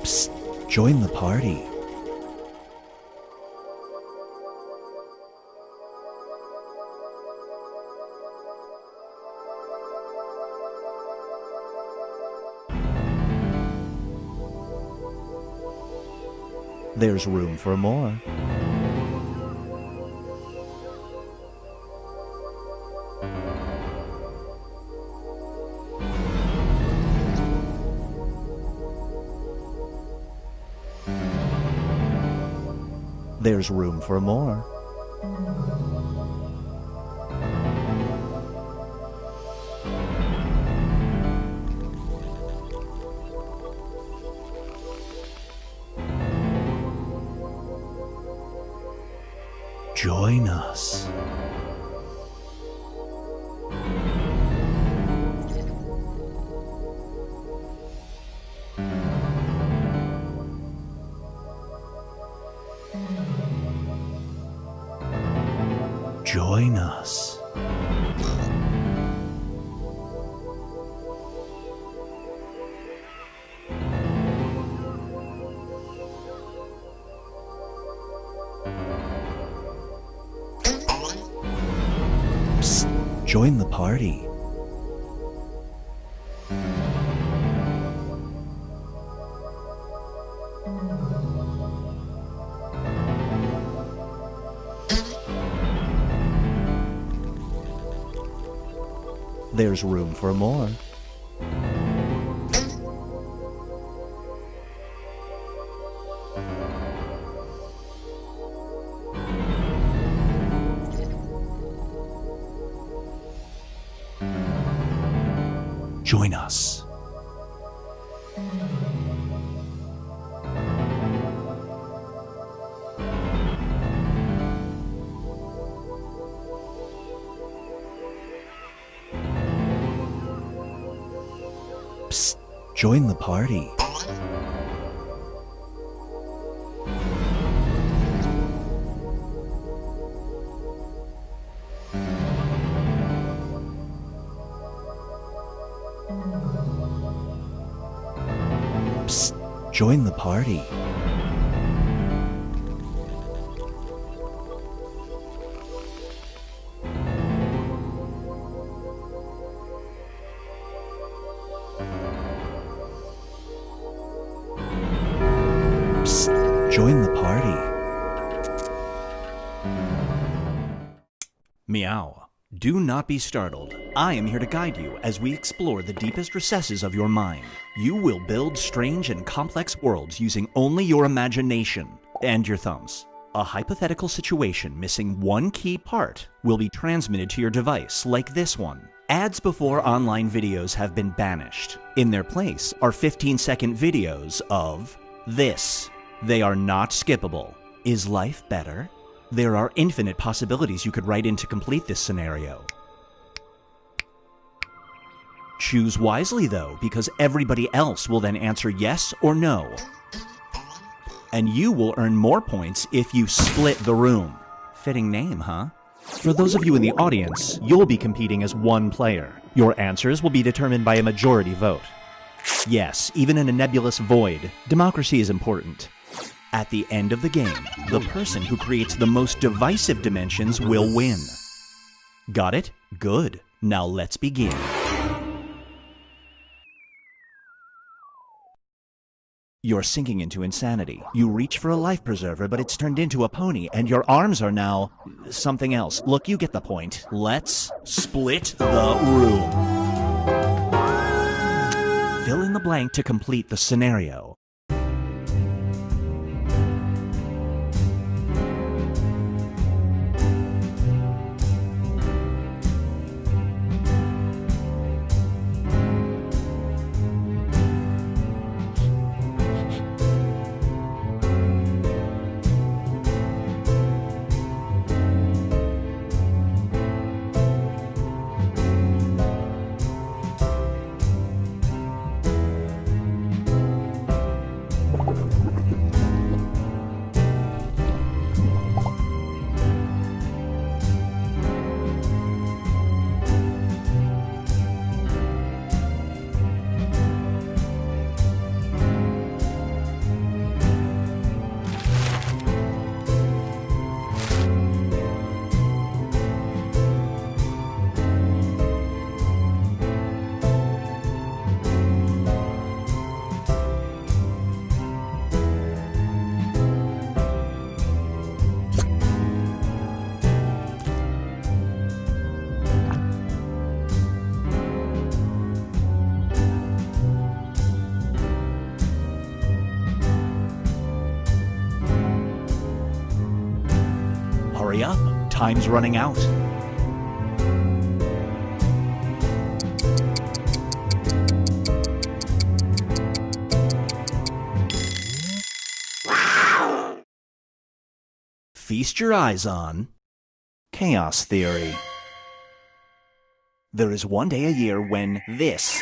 Psst, join the party. There's room for more. There's room for more. Join us. Join us. Psst, join the party. There's room for more. Join us. Psst, join the party. Psst, join the party. Psst, join the party. Meow. Do not be startled. I am here to guide you as we explore the deepest recesses of your mind. You will build strange and complex worlds using only your imagination and your thumbs. A hypothetical situation missing one key part will be transmitted to your device, like this one. Ads before online videos have been banished. In their place are 15-second videos of this. They are not skippable. Is life better? There are infinite possibilities you could write in to complete this scenario. Choose wisely, though, because everybody else will then answer yes or no. And you will earn more points if you split the room. Fitting name, huh? For those of you in the audience, you'll be competing as one player. Your answers will be determined by a majority vote. Yes, even in a nebulous void, democracy is important. At the end of the game, the person who creates the most divisive dimensions will win. Got it? Good. Now let's begin. You're sinking into insanity. You reach for a life preserver, but it's turned into a pony, and your arms are now something else. Look, you get the point. Let's split the room. Fill in the blank to complete the scenario. Time's running out. Feast your eyes on chaos theory. There is one day a year when this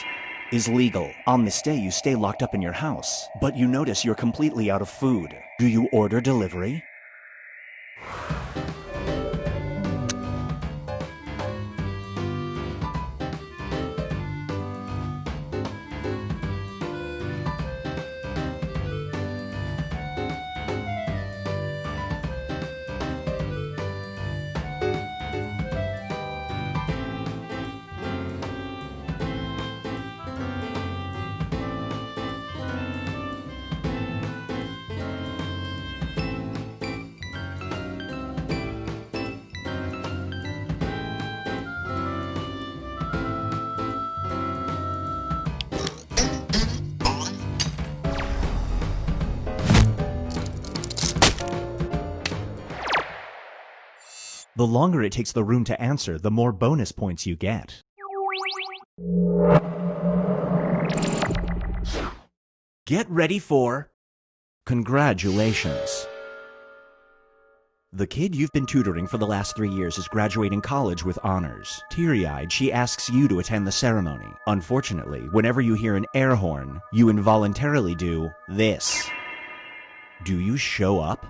is legal. On this day, you stay locked up in your house, but you notice you're completely out of food. Do you order delivery? The longer it takes the room to answer, the more bonus points you get. Get ready for congratulations. The kid you've been tutoring for the last 3 years is graduating college with honors. Teary-eyed, she asks you to attend the ceremony. Unfortunately, whenever you hear an air horn, you involuntarily do this. Do you show up?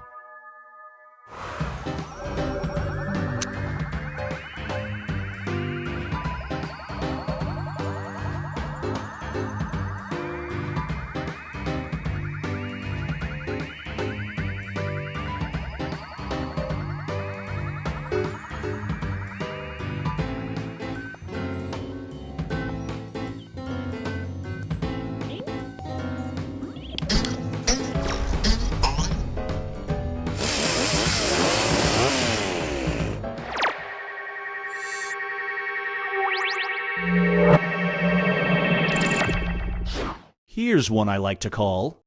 Here's one I like to call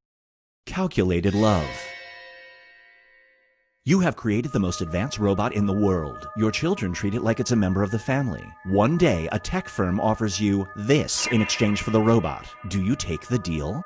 calculated love. You have created the most advanced robot in the world. Your children treat it like it's a member of the family. One day, a tech firm offers you this in exchange for the robot. Do you take the deal?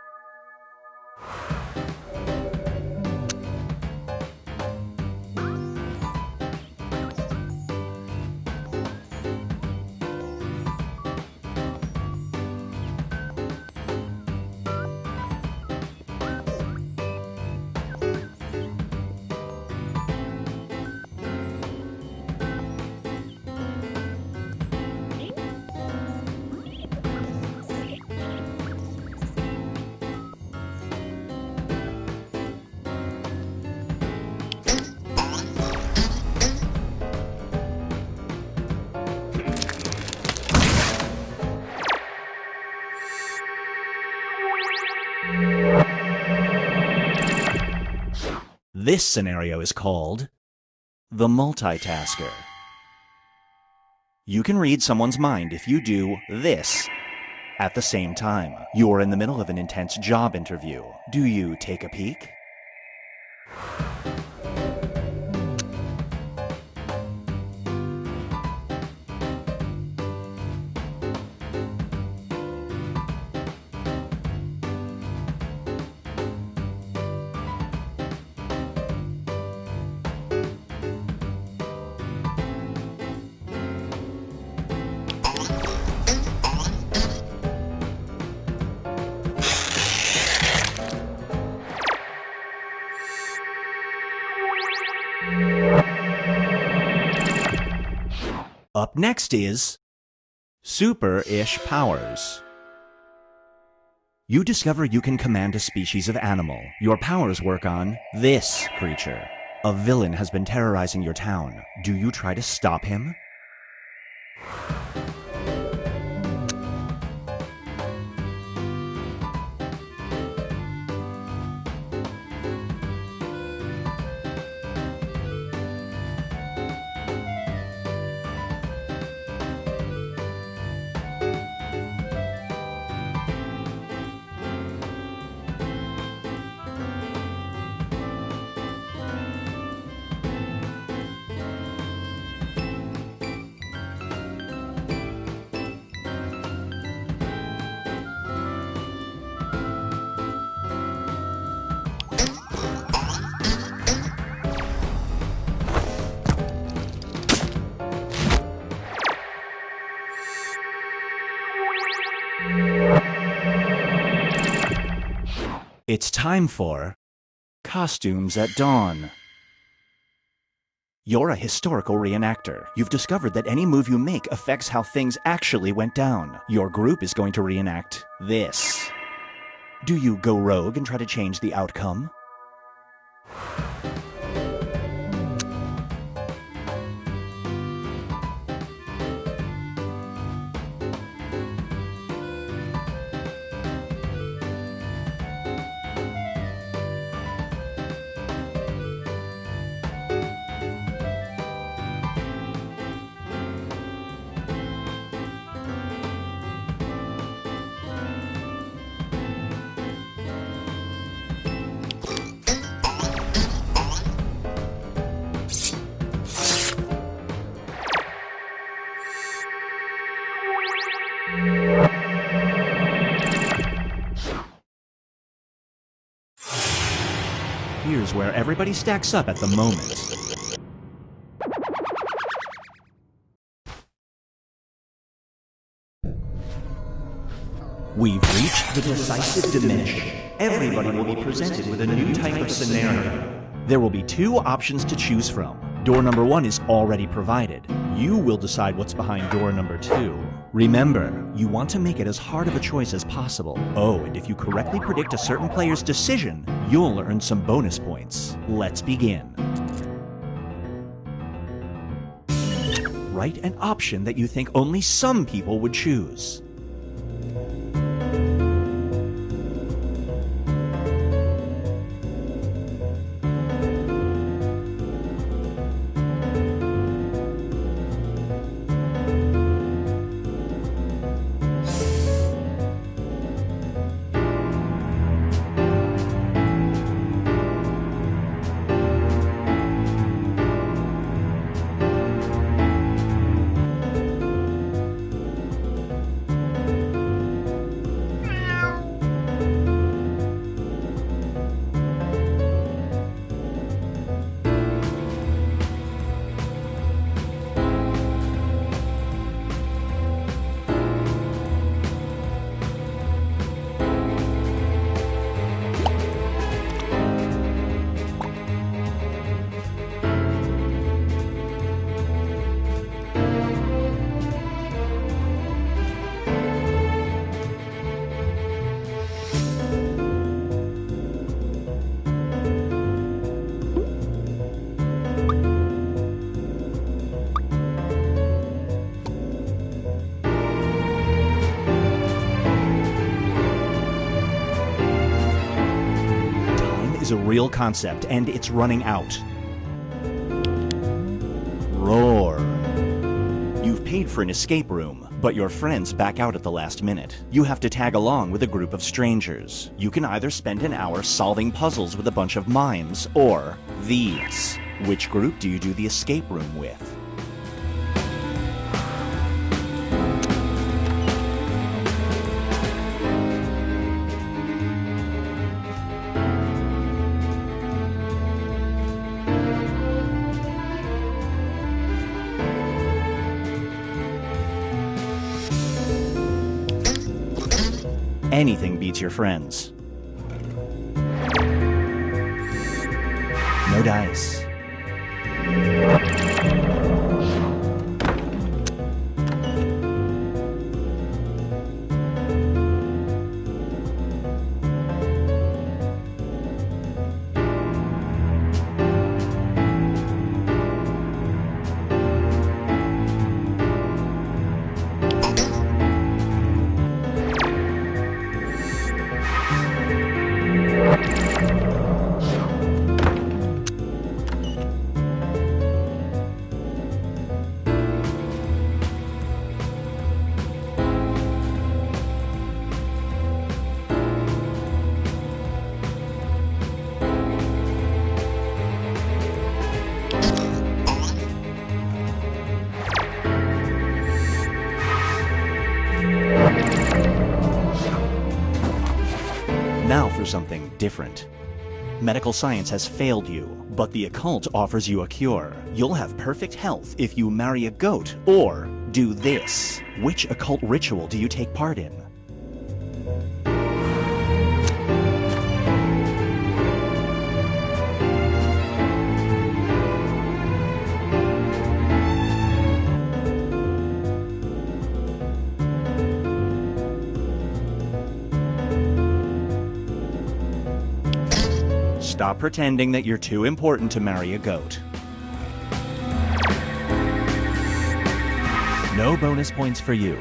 This scenario is called the multitasker. You can read someone's mind if you do this at the same time. You're in the middle of an intense job interview. Do you take a peek? Up next is super-ish powers. You discover you can command a species of animal. Your powers work on this creature. A villain has been terrorizing your town. Do you try to stop him? It's time for Costumes at Dawn. You're a historical reenactor. You've discovered that any move you make affects how things actually went down. Your group is going to reenact this. Do you go rogue and try to change the outcome? Here's where everybody stacks up at the moment. We've reached the decisive dimension. Everybody will be presented with a new type of scenario. There will be two options to choose from. Door number 1 is already provided. You will decide what's behind door number 2. Remember, you want to make it as hard of a choice as possible. Oh, and if you correctly predict a certain player's decision, you'll earn some bonus points. Let's begin. Write an option that you think only some people would choose. Is a real concept, and it's running out. Roar. You've paid for an escape room, but your friends back out at the last minute. You have to tag along with a group of strangers. You can either spend an hour solving puzzles with a bunch of mimes, or these. Which group do you do the escape room with? Anything beats your friends. No dice. Now for something different. Medical science has failed you, but the occult offers you a cure. You'll have perfect health if you marry a goat or do this. Which occult ritual do you take part in? Stop pretending that you're too important to marry a goat. No bonus points for you.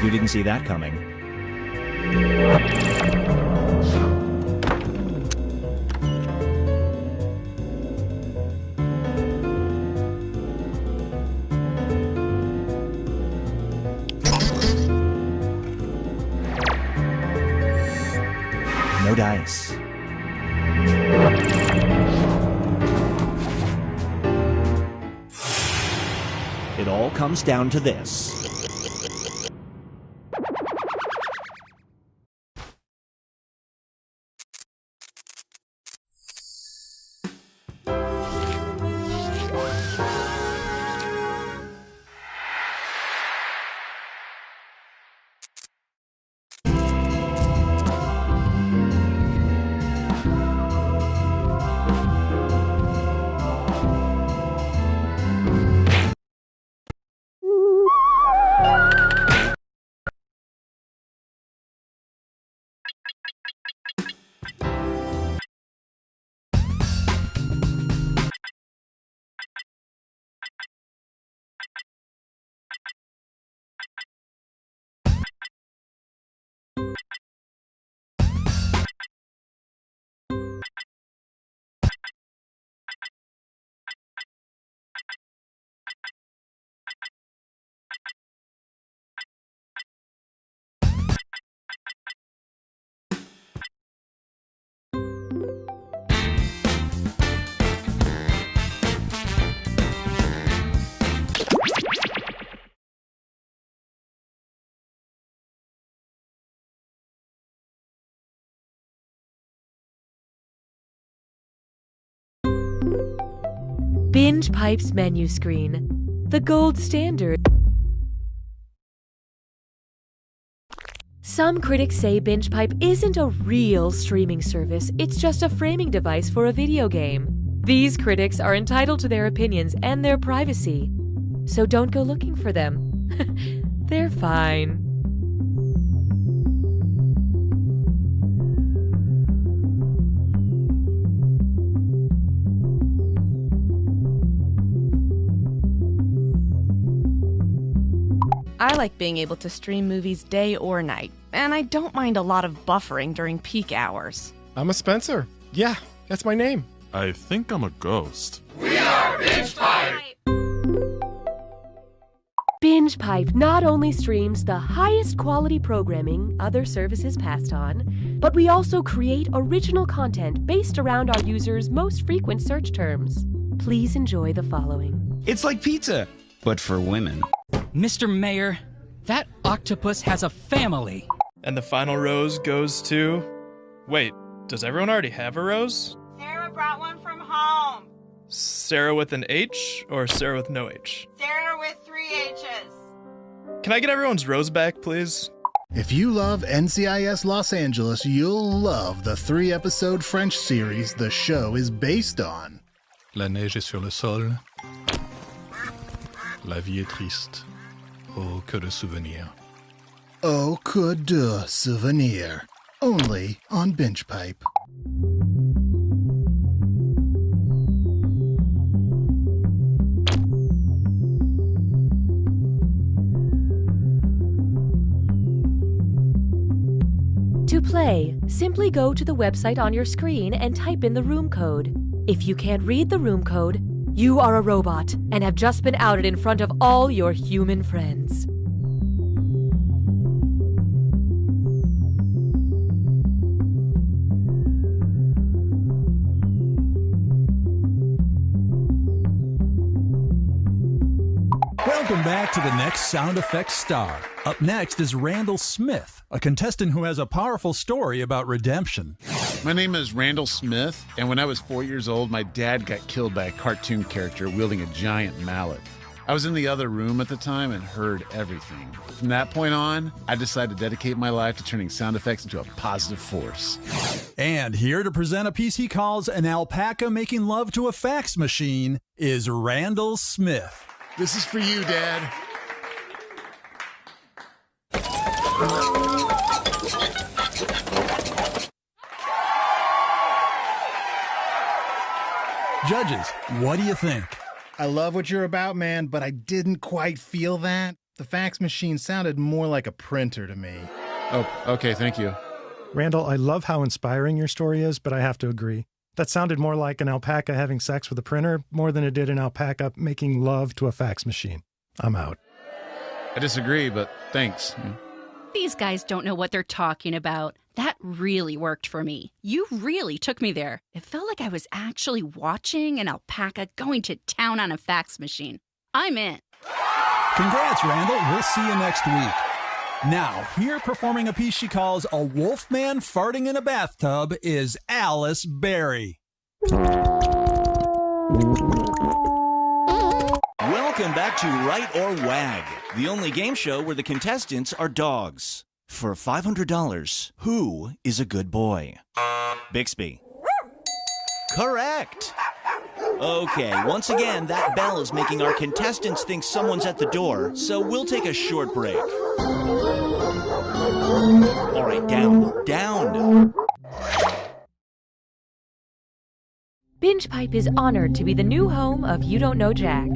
You didn't see that coming. No dice. It all comes down to this. Binge Pipe's menu screen, the gold standard. Some critics say Binge Pipe isn't a real streaming service, it's just a framing device for a video game. These critics are entitled to their opinions and their privacy, so don't go looking for them. They're fine. I like being able to stream movies day or night, and I don't mind a lot of buffering during peak hours. I'm a Spencer. Yeah, that's my name. I think I'm a ghost. We are Binge Pipe! Binge Pipe not only streams the highest quality programming other services passed on, but we also create original content based around our users' most frequent search terms. Please enjoy the following. It's like pizza, but for women. Mr. Mayor, that octopus has a family. And the final rose goes to... Wait, does everyone already have a rose? Sarah brought one from home. Sarah with an H or Sarah with no H? Sarah with 3 H's. Can I get everyone's rose back, please? If you love NCIS Los Angeles, you'll love the 3-episode French series the show is based on. La neige est sur le sol. La vie est triste. Oh, que de souvenirs. Oh, que de souvenirs. Only on Binge Pipe. To play, simply go to the website on your screen and type in the room code. If you can't read the room code, you are a robot and have just been outed in front of all your human friends. Welcome back to the next Sound Effects star. Up next is Randall Smith, a contestant who has a powerful story about redemption. My name is Randall Smith, and when I was 4 years old, my dad got killed by a cartoon character wielding a giant mallet. I was in the other room at the time and heard everything. From that point on, I decided to dedicate my life to turning sound effects into a positive force. And here to present a piece he calls An Alpaca Making Love to a Fax Machine is Randall Smith. This is for you, Dad. Judges, what do you think? I love what you're about, man, but I didn't quite feel that. The fax machine sounded more like a printer to me. Oh, okay, thank you. Randall, I love how inspiring your story is, but I have to agree. That sounded more like an alpaca having sex with a printer more than it did an alpaca making love to a fax machine. I'm out. I disagree, but thanks. These guys don't know what they're talking about. That really worked for me. You really took me there. It felt like I was actually watching an alpaca going to town on a fax machine. I'm in. Congrats, Randall. We'll see you next week. Now, here performing a piece she calls A Wolfman Farting in a Bathtub is Alice Berry. Welcome back to Right or Wag, the only game show where the contestants are dogs. For $500, who is a good boy? Bixby. Correct. Okay, once again, that bell is making our contestants think someone's at the door, so we'll take a short break. All right, down. Binge Pipe is honored to be the new home of You Don't Know Jack.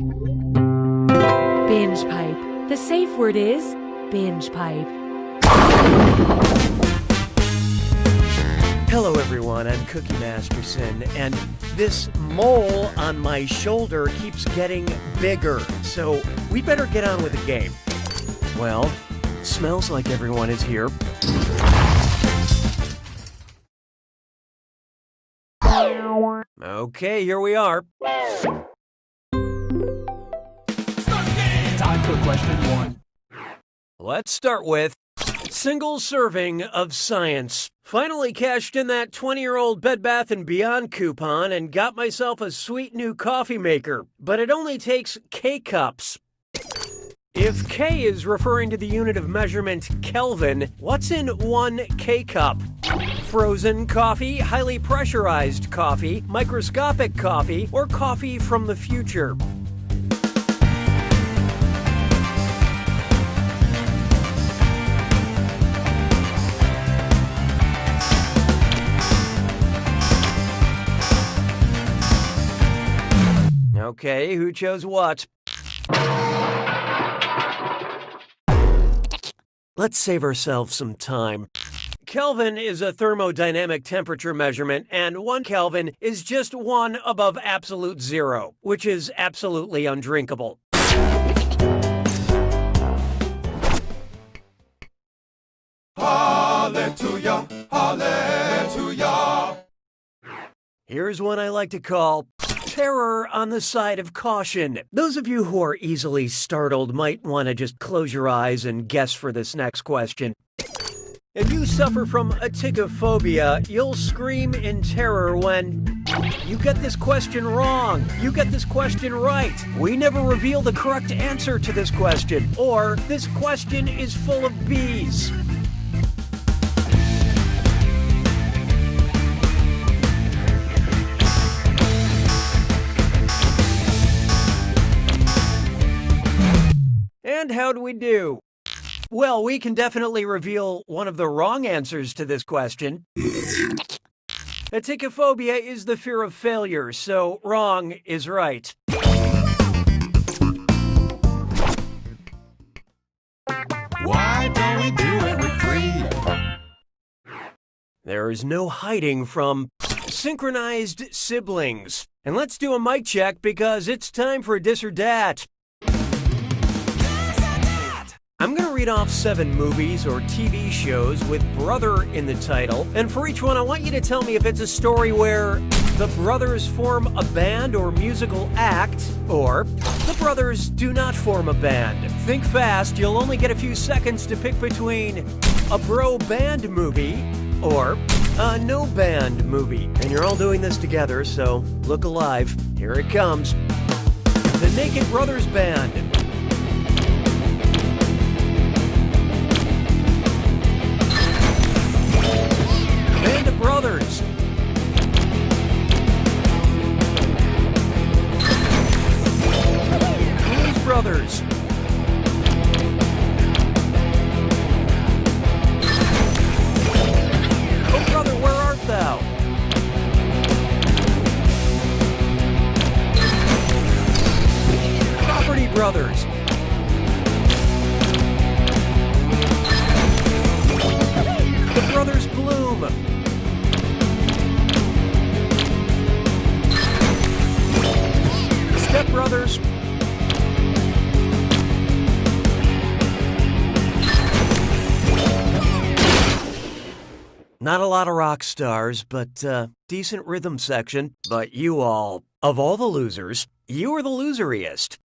Binge Pipe. The safe word is Binge Pipe. Hello everyone, I'm Cookie Masterson, and this mole on my shoulder keeps getting bigger, so we better get on with the game. Well, smells like everyone is here. Okay, here we are. Time for question 1. Let's start with single serving of science. Finally cashed in that 20-year-old Bed Bath & Beyond coupon and got myself a sweet new coffee maker, but it only takes K-cups. If K is referring to the unit of measurement Kelvin, what's in 1 K-cup? Frozen coffee, highly pressurized coffee, microscopic coffee, or coffee from the future? Okay, who chose what? Let's save ourselves some time. Kelvin is a thermodynamic temperature measurement, and 1 Kelvin is just 1 above absolute zero, which is absolutely undrinkable. Hallelujah, hallelujah. Here's one I like to call terror on the side of caution. Those of you who are easily startled might want to just close your eyes and guess for this next question. If you suffer from aticophobia, you'll scream in terror when you get this question wrong, you get this question right, we never reveal the correct answer to this question, or this question is full of bees. And how'd we do? Well, we can definitely reveal one of the wrong answers to this question. Aticophobia is the fear of failure, so wrong is right. Why don't we do it with 3? There is no hiding from synchronized siblings. And let's do a mic check because it's time for Dis or Dat. I'm going to read off 7 movies or TV shows with brother in the title, and for each one I want you to tell me if it's a story where the brothers form a band or musical act, or the brothers do not form a band. Think fast, you'll only get a few seconds to pick between a bro band movie or a no band movie. And you're all doing this together, so look alive. Here it comes. The Naked Brothers Band. Band of Brothers. Blues Brothers. Oh brother, where art thou? Property Brothers. The Brothers Bloom. Step Brothers. Not a lot of rock stars, but decent rhythm section. But you all, of all the losers, you are the loseriest.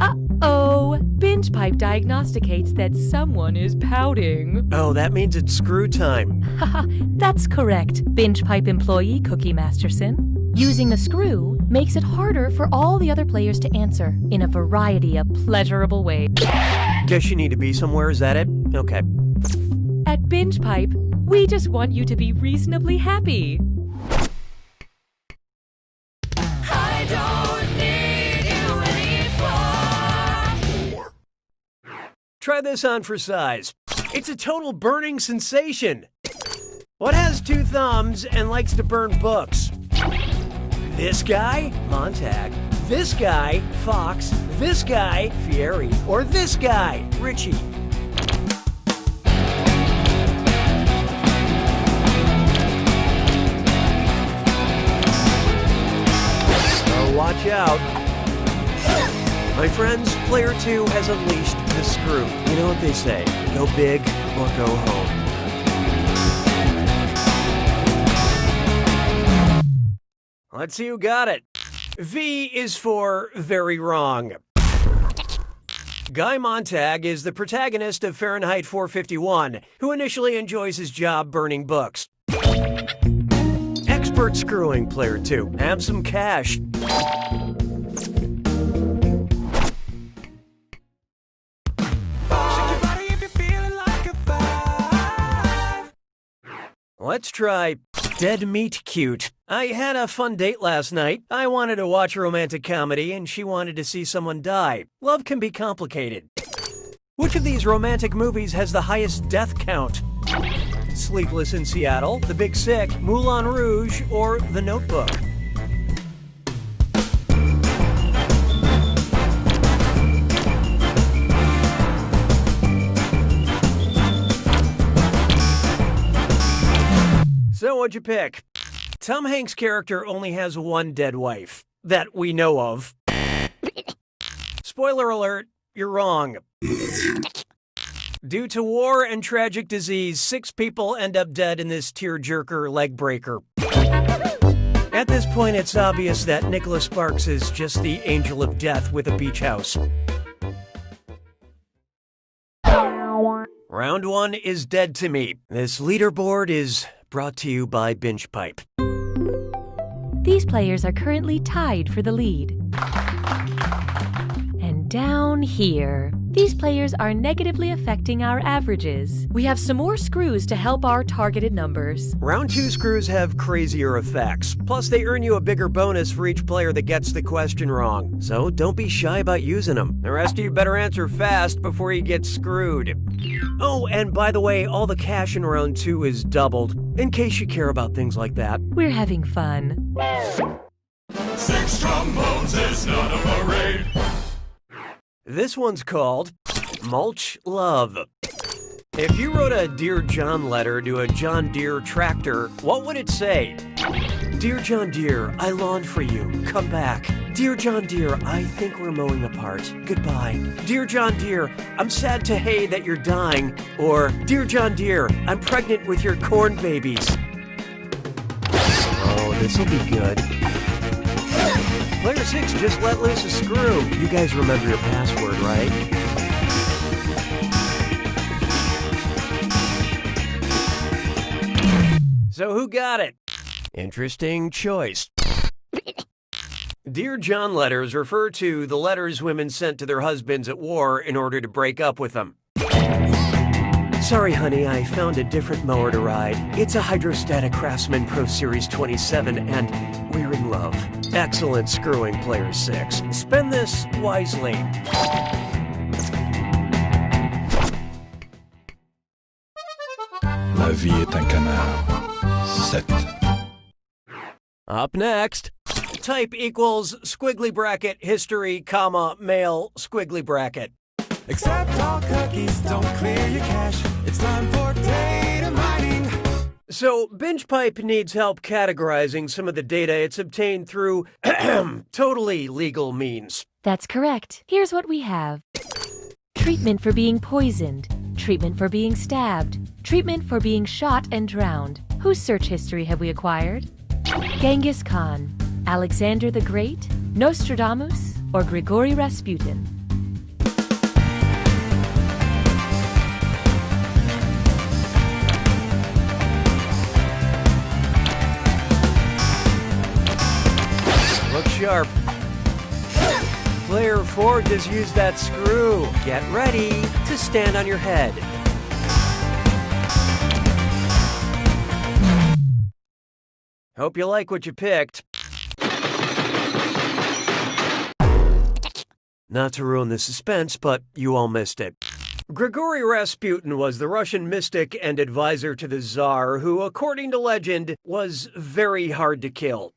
Uh-oh. Binge Pipe diagnosticates that someone is pouting. Oh, that means it's screw time. Haha, that's correct, Binge Pipe employee Cookie Masterson. Using a screw makes it harder for all the other players to answer in a variety of pleasurable ways. Guess you need to be somewhere, is that it? Okay. At Binge Pipe, we just want you to be reasonably happy. I don't need you anymore. Try this on for size. It's a total burning sensation. What has two thumbs and likes to burn books? This guy, Montag. This guy, Fox. This guy, Fieri. Or this guy, Richie. So watch out. My friends, player 2 has unleashed the screw. You know what they say, go big or go home. Let's see who got it. V is for very wrong. Guy Montag is the protagonist of Fahrenheit 451, who initially enjoys his job burning books. Expert screwing, player 2. Have some cash. Let's try dead meat cute. I had a fun date last night. I wanted to watch a romantic comedy and she wanted to see someone die. Love can be complicated. Which of these romantic movies has the highest death count? Sleepless in Seattle, The Big Sick, Moulin Rouge, or The Notebook? So what'd you pick? Tom Hanks' character only has one dead wife. That we know of. Spoiler alert, you're wrong. Due to war and tragic disease, 6 people end up dead in this tearjerker leg breaker. At this point, it's obvious that Nicholas Sparks is just the angel of death with a beach house. Round 1 is dead to me. This leaderboard is brought to you by Binge Pipe. These players are currently tied for the lead. And down here, these players are negatively affecting our averages. We have some more screws to help our targeted numbers. Round 2 screws have crazier effects. Plus, they earn you a bigger bonus for each player that gets the question wrong. So don't be shy about using them. The rest of you better answer fast before you get screwed. Oh, and by the way, all the cash in round 2 is doubled, in case you care about things like that. We're having fun. 6 trombones is not a parade. This one's called Mulch Love. If you wrote a Dear John letter to a John Deere tractor, what would it say? Dear John Deere, I longed for you. Come back. Dear John Deere, I think we're mowing apart. Goodbye. Dear John Deere, I'm sad to hay that you're dying. Or, Dear John Deere, I'm pregnant with your corn babies. Oh, this'll be good. Player 6 just let loose a screw. You guys remember your password, right? So who got it? Interesting choice. Dear John letters refer to the letters women sent to their husbands at war in order to break up with them. Sorry, honey, I found a different mower to ride. It's a Hydrostatic Craftsman Pro Series 27, and we're in love. Excellent screwing, Player 6. Spend this wisely. La vie est un canard. 7. Up next, type equals squiggly bracket history, comma, male, squiggly bracket. Accept all cookies, don't clear your cache. It's time for data mining. So, BingePipe needs help categorizing some of the data it's obtained through totally legal means. That's correct. Here's what we have. Treatment for being poisoned. Treatment for being stabbed. Treatment for being shot and drowned. Whose search history have we acquired? Genghis Khan, Alexander the Great, Nostradamus, or Grigory Rasputin? Look sharp. Player 4 just used that screw. Get ready to stand on your head. Hope you like what you picked. Not to ruin the suspense, but you all missed it. Grigory Rasputin was the Russian mystic and advisor to the Tsar who, according to legend, was very hard to kill.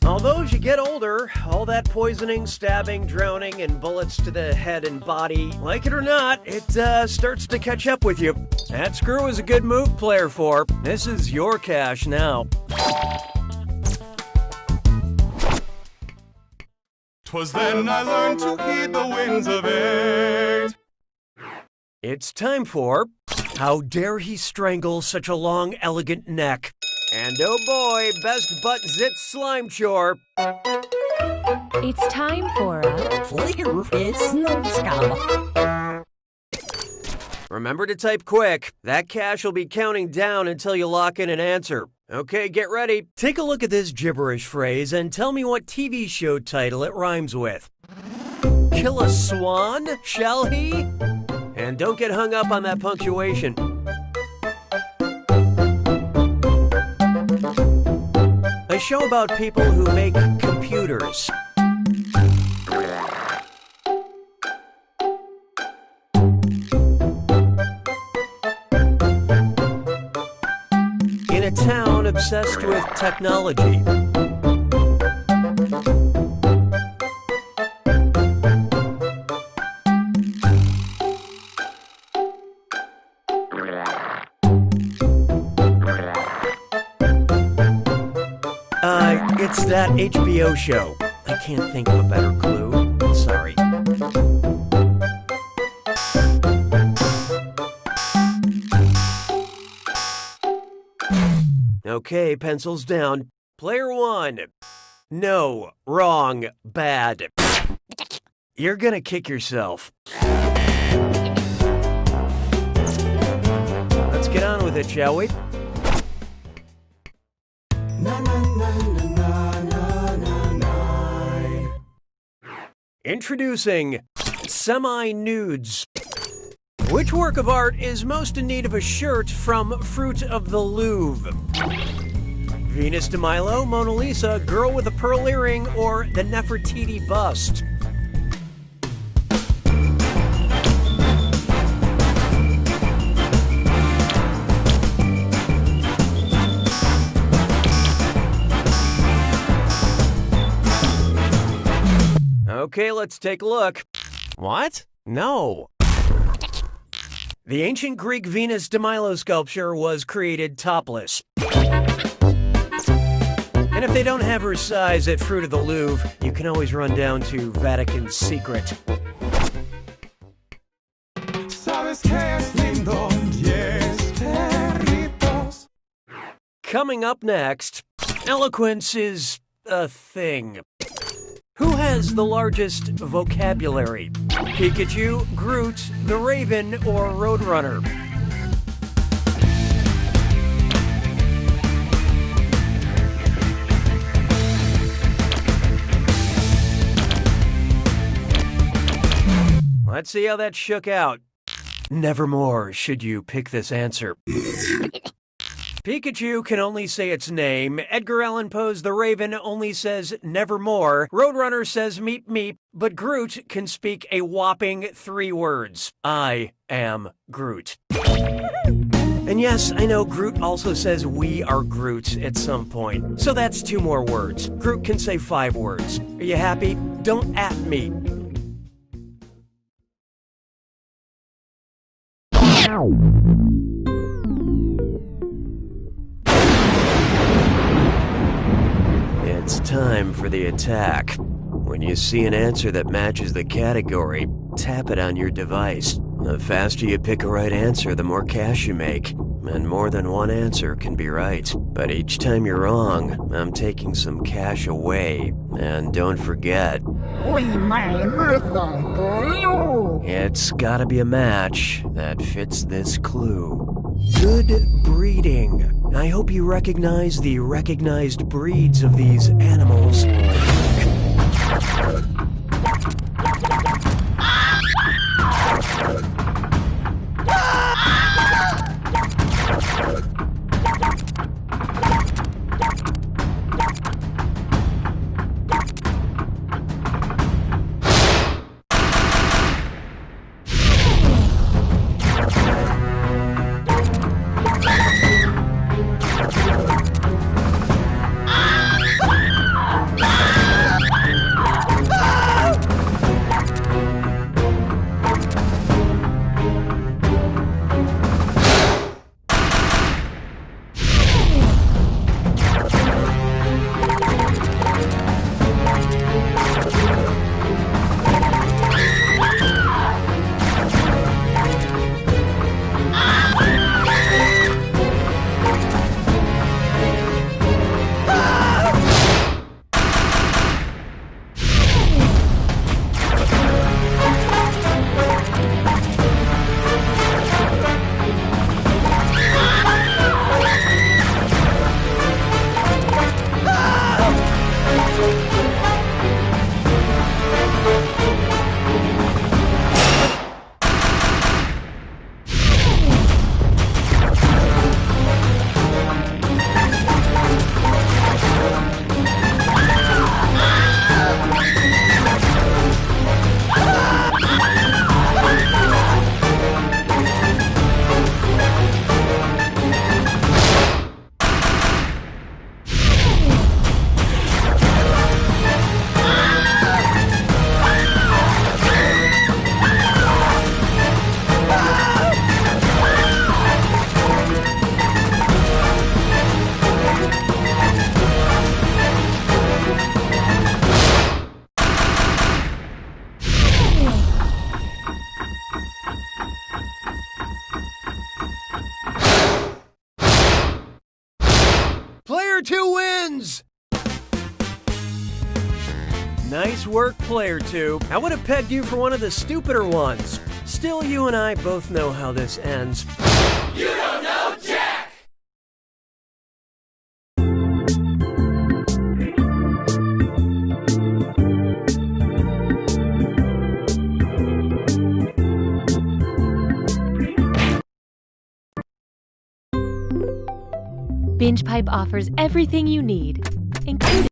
Although as you get older, all that poisoning, stabbing, drowning, and bullets to the head and body, like it or not, it starts to catch up with you. That screw is a good move, Player 4. This is your cash now. 'Twas then I learned to heed the winds of age. It's time for How Dare He Strangle Such a Long, Elegant Neck? And oh boy, best butt zit slime chore. It's time for a Remember to type quick. That cash will be counting down until you lock in an answer. Okay, get ready. Take a look at this gibberish phrase and tell me what TV show title it rhymes with. Kill a swan, shall he? And don't get hung up on that punctuation. A show about people who make computers. In a town obsessed with technology. It's that HBO show. I can't think of a better clue. Sorry. Okay, pencils down. Player 1. No, wrong, bad. You're gonna kick yourself. Let's get on with it, shall we? Introducing Semi-Nudes. Which work of art is most in need of a shirt from Fruit of the Louvre? Venus de Milo, Mona Lisa, Girl with a Pearl Earring, or the Nefertiti bust? Okay, let's take a look. What? No. The ancient Greek Venus de Milo sculpture was created topless. And if they don't have her size at Fruit of the Louvre, you can always run down to Vatican's Secret. Coming up next, eloquence is a thing. Who has the largest vocabulary? Pikachu, Groot, the Raven, or Roadrunner? Let's see how that shook out. Nevermore should you pick this answer. Pikachu can only say its name. Edgar Allan Poe's The Raven only says nevermore. Roadrunner says meep meep. But Groot can speak a whopping 3 words. I am Groot. And yes, I know Groot also says we are Groot at some point. So that's 2 more words. Groot can say 5 words. Are you happy? Don't at me. It's time for the attack. When you see an answer that matches the category, tap it on your device. The faster you pick a right answer, the more cash you make. And more than one answer can be right. But each time you're wrong, I'm taking some cash away. And don't forget, it's gotta be a match that fits this clue. Good breeding. I hope you recognize the recognized breeds of these animals. Player 2 wins! Nice work, Player 2. I would have pegged you for one of the stupider ones. Still, you and I both know how this ends. You don't know Jack! BingePipe offers everything you need, including